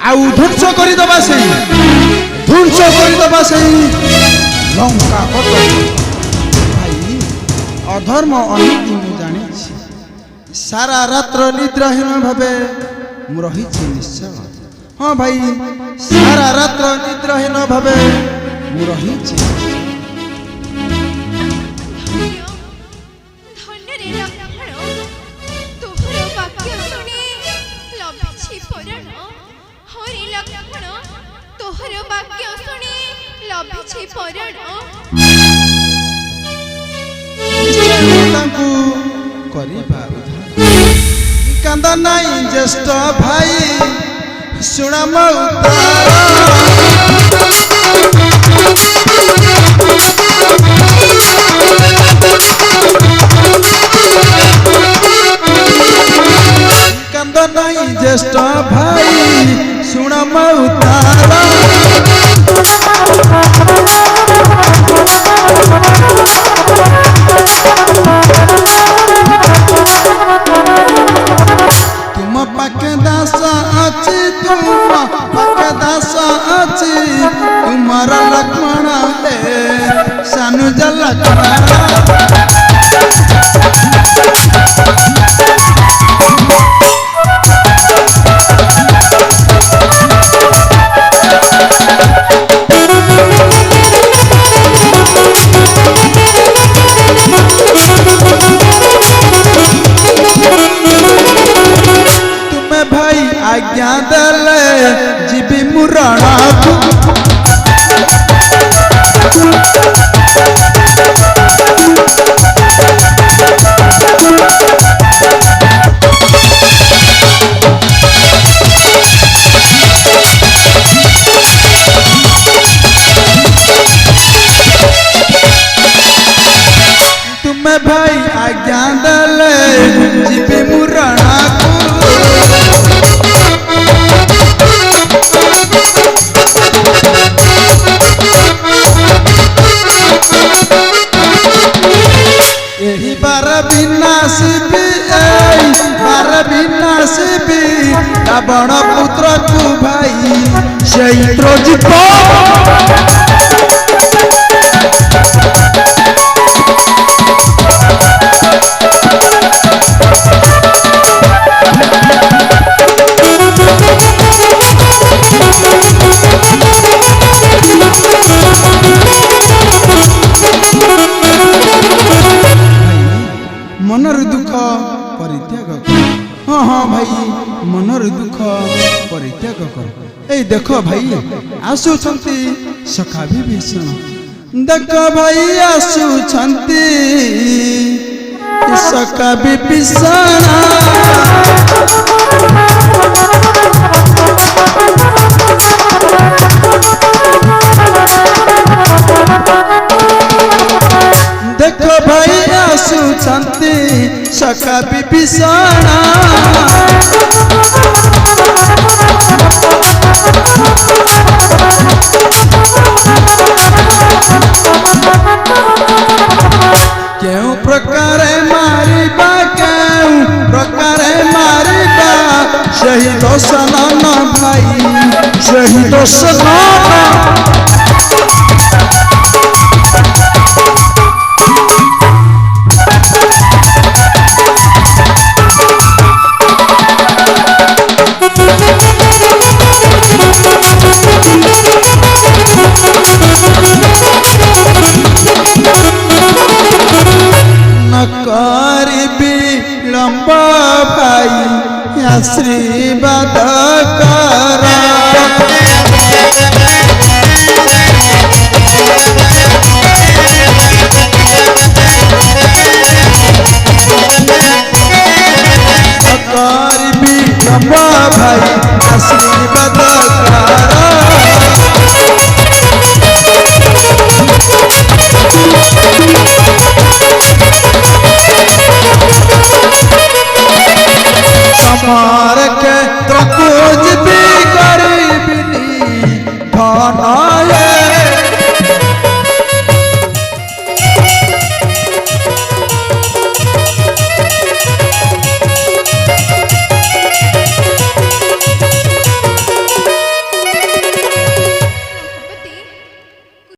आउ ध्वंस करदबा से ध्वंस करदबा से लंका भाई अधर्म अनीति मु जानी सारा रात्र निद्राहीन भावे मु रही निश्चय। हाँ भाई सारा रात्र निद्राहीन भावे मु रही कांदा नाई ज्येष्ठ भाई सुना कांदा नाई ज्येष्ठ भाई सुना उतारा तुम पाके दास अच्छी तुम पाके दास अच्छी तुम्हारा लक्ष्मण है सानु जल आज्ञा दले जीवी मुराणा तुम्हें भाई आज्ञा दले जीवी मुराणा रावण पुत्र को भाई शैत्रोजित मनर दुख परित्याग कर। हाँ हाँ भाई मनर दुख परित्याग कर। ए देख भाई आसुछंती सखा विभीषण देख भाई आसुछंती सखा विभीषण देख भाई आसुछंती सखा विभीषण क्यों प्रकार मारिबा क्यों प्रकार मारिबा शहीद सनन भाई शहीद सनन विलंब भाई आशीर्वाद करा विलंब भाई आशीर्वाद करा समार के त्रकुज भी गरीबनी धन